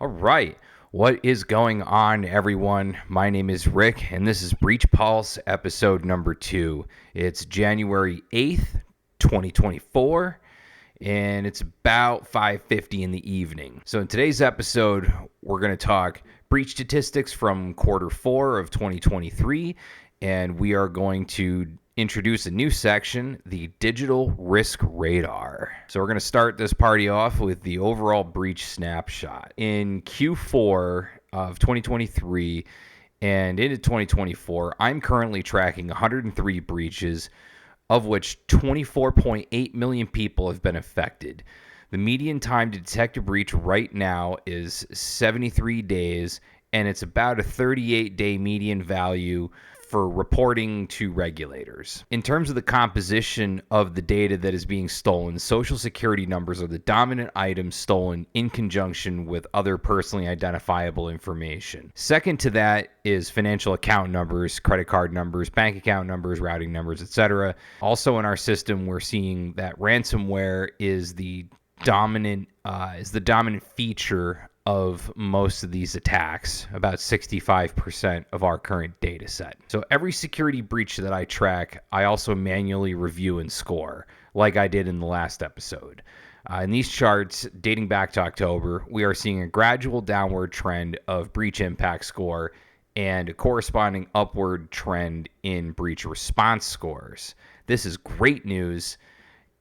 All right. What is going on, everyone? My name is Rick, and this is BreachPulse episode number 2. It's January 8th, 2024, and it's about 5:50 in the evening. So in today's episode, we're going to talk breach statistics from quarter 4 of 2023, and we are going to introduce a new section, the Digital Risk Radar. So we're going to start this party off with the overall breach snapshot. In Q4 of 2023 and into 2024, I'm currently tracking 103 breaches, of which 24.8 million people have been affected. The median time to detect a breach right now is 73 days, and it's about a 38-day median value for reporting to regulators. In terms of the composition of the data that is being stolen, social security numbers are the dominant items stolen in conjunction with other personally identifiable information. Second to that is financial account numbers, credit card numbers, bank account numbers, routing numbers, etc. Also in our system, we're seeing that ransomware is the dominant feature of most of these attacks, about 65% of our current data set. So every security breach that I track, I also manually review and score, like I did in the last episode. In these charts, dating back to October, we are seeing a gradual downward trend of breach impact score and a corresponding upward trend in breach response scores. This is great news,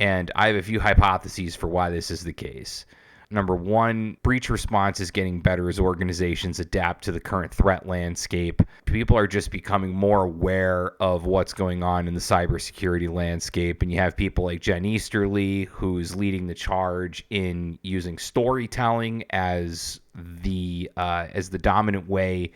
and I have a few hypotheses for why this is the case. Number one, breach response is getting better as organizations adapt to the current threat landscape. People are just becoming more aware of what's going on in the cybersecurity landscape. And you have people like Jen Easterly, who's leading the charge in using storytelling as the dominant way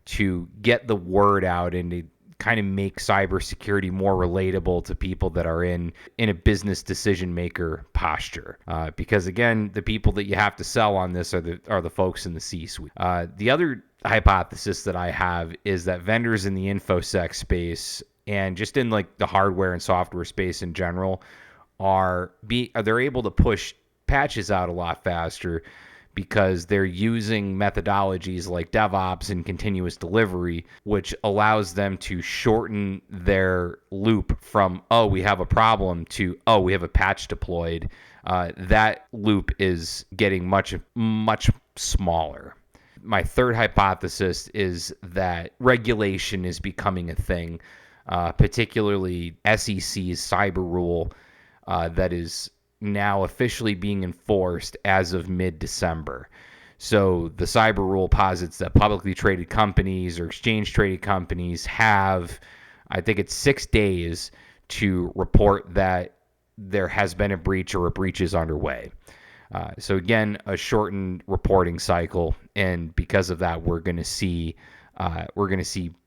to get the word out and to kind of make cybersecurity more relatable to people that are in a business decision maker posture. Because again, the people that you have to sell on this are the folks in the C-suite. The other hypothesis that I have is that vendors in the InfoSec space and just in like the hardware and software space in general they're able to push patches out a lot faster because they're using methodologies like DevOps and continuous delivery, which allows them to shorten their loop from, oh, we have a problem, to, oh, we have a patch deployed. That loop is getting much, much smaller. My third hypothesis is that regulation is becoming a thing, particularly SEC's cyber rule that is now officially being enforced as of mid-December. So the cyber rule posits that publicly traded companies or exchange-traded companies have, I think it's 6 days to report that there has been a breach or a breach is underway. So again, a shortened reporting cycle, and because of that, we're going to see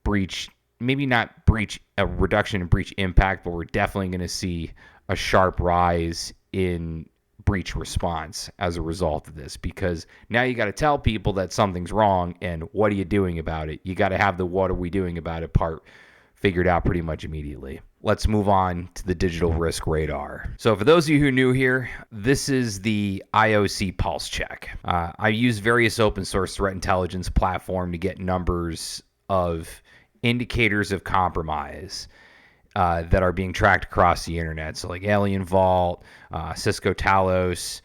breach, maybe not breach, a reduction in breach impact, but we're definitely going to see a sharp rise in breach response as a result of this, because now you got to tell people that something's wrong and what are you doing about it. You got to have the what are we doing about it part figured out pretty much immediately. Let's move on to the Digital Risk Radar. So for those of you who are new here, this is the IOC Pulse Check. I use various open source threat intelligence platform to get numbers of indicators of compromise that are being tracked across the internet. So like Alien Vault, Cisco Talos,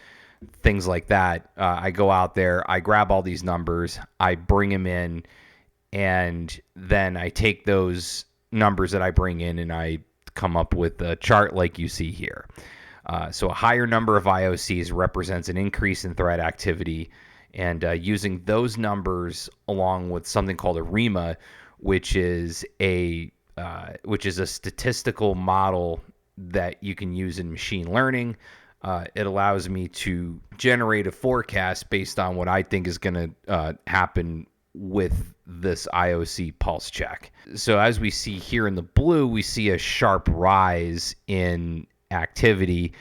things like that. I go out there, I grab all these numbers, I bring them in, and then I take those numbers that I bring in and I come up with a chart like you see here. So a higher number of IOCs represents an increase in threat activity, and using those numbers along with something called a REMA, which is a statistical model that you can use in machine learning. It allows me to generate a forecast based on what I think is going to happen with this IOC pulse check. So as we see here in the blue, we see a sharp rise in activity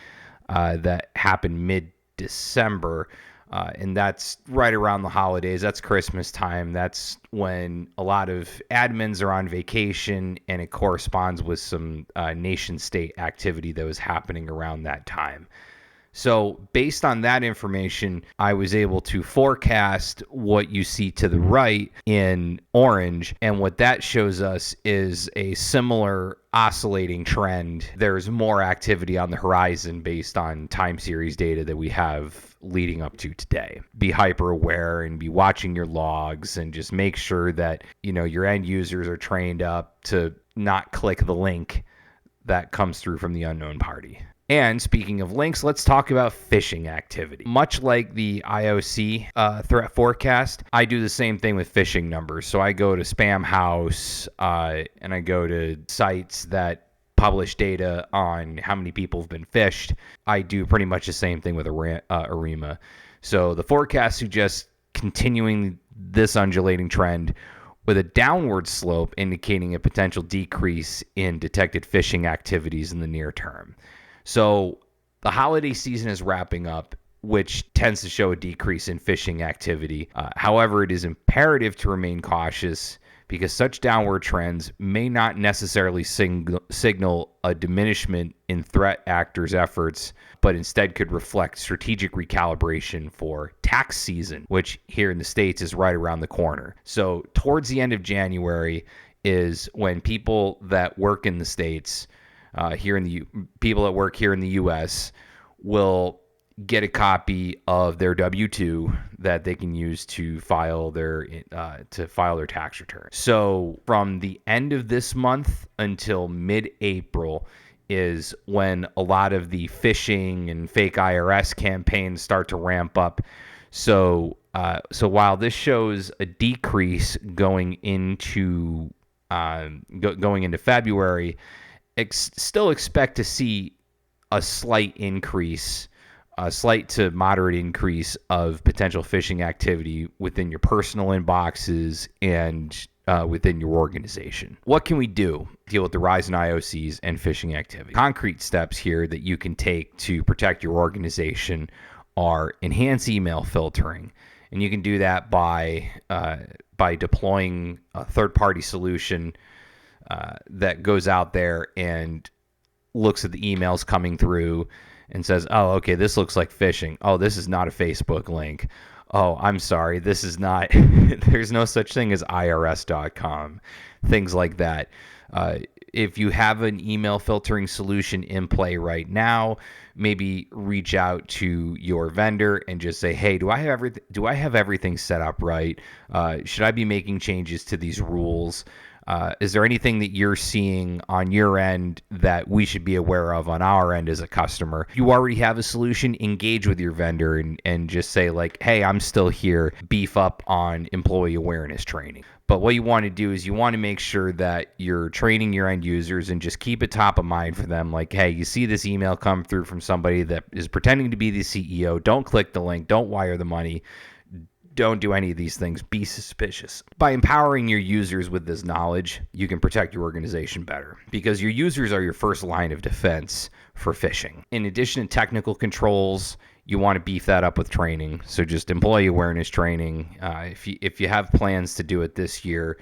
that happened mid-December. And that's right around the holidays. That's Christmas time. That's when a lot of admins are on vacation, and it corresponds with some nation-state activity that was happening around that time. So based on that information, I was able to forecast what you see to the right in orange. And what that shows us is a similar oscillating trend. There's more activity on the horizon based on time series data that we have leading up to today. Be hyper aware and be watching your logs and just make sure that, your end users are trained up to not click the link that comes through from the unknown party. And speaking of links, let's talk about phishing activity. Much like the IOC threat forecast, I do the same thing with phishing numbers. So I go to Spam House and I go to sites that publish data on how many people have been phished. I do pretty much the same thing with ARIMA. So the forecast suggests continuing this undulating trend with a downward slope indicating a potential decrease in detected phishing activities in the near term. So the holiday season is wrapping up, which tends to show a decrease in phishing activity. However, it is imperative to remain cautious because such downward trends may not necessarily signal a diminishment in threat actors' efforts, but instead could reflect strategic recalibration for tax season, which here in the States is right around the corner. So towards the end of January is when people that work in the States, people that work here in the U.S. will get a copy of their W-2 that they can use to file their tax return. So from the end of this month until mid-April is when a lot of the phishing and fake IRS campaigns start to ramp up. So while this shows a decrease going into February, still expect to see a slight to moderate increase of potential phishing activity within your personal inboxes and within your organization. What can we do to deal with the rise in IOCs and phishing activity? Concrete steps here that you can take to protect your organization are enhance email filtering. And you can do that by deploying a third-party solution that goes out there and looks at the emails coming through and says, oh, okay, this looks like phishing. Oh, this is not a Facebook link. Oh, I'm sorry, this is not, there's no such thing as IRS.com, things like that. If you have an email filtering solution in play right now, maybe reach out to your vendor and just say, hey, do I have everything set up right? Should I be making changes to these rules? Is there anything that you're seeing on your end that we should be aware of on our end as a customer? If you already have a solution, engage with your vendor and just say like, hey, I'm still here. Beef up on employee awareness training. But what you want to do is you want to make sure that you're training your end users and just keep it top of mind for them. Like, hey, you see this email come through from somebody that is pretending to be the CEO. Don't click the link. Don't wire the money. Don't do any of these things. Be suspicious. By empowering your users with this knowledge, you can protect your organization better because your users are your first line of defense for phishing. In addition to technical controls, you want to beef that up with training. So just employee awareness training. If you have plans to do it this year,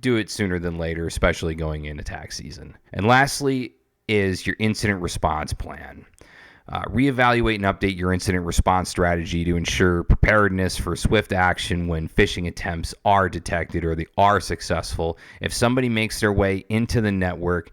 do it sooner than later, especially going into tax season. And lastly is your incident response plan. Reevaluate and update your incident response strategy to ensure preparedness for swift action when phishing attempts are detected or they are successful. If somebody makes their way into the network,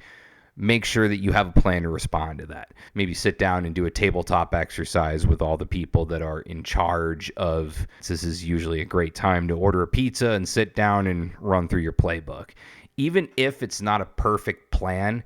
make sure that you have a plan to respond to that. Maybe sit down and do a tabletop exercise with all the people that are in charge of. This is usually a great time to order a pizza and sit down and run through your playbook. Even if it's not a perfect plan,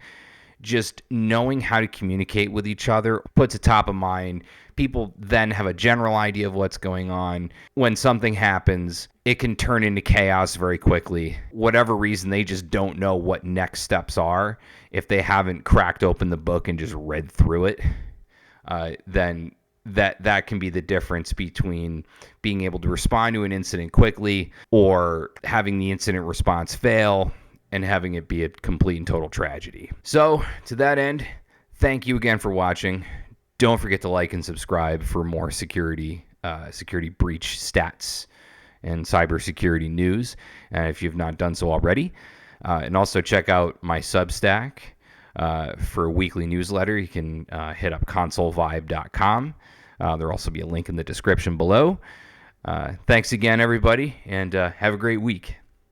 just knowing how to communicate with each other puts it top of mind. People then have a general idea of what's going on. When something happens, it can turn into chaos very quickly. Whatever reason, they just don't know what next steps are. If they haven't cracked open the book and just read through it, then that can be the difference between being able to respond to an incident quickly or having the incident response fail and having it be a complete and total tragedy. So, to that end, thank you again for watching. Don't forget to like and subscribe for more security breach stats and cybersecurity news, if you've not done so already. And also check out my Substack. For a weekly newsletter, you can hit up consolevibe.com. There'll also be a link in the description below. Thanks again, everybody, and have a great week.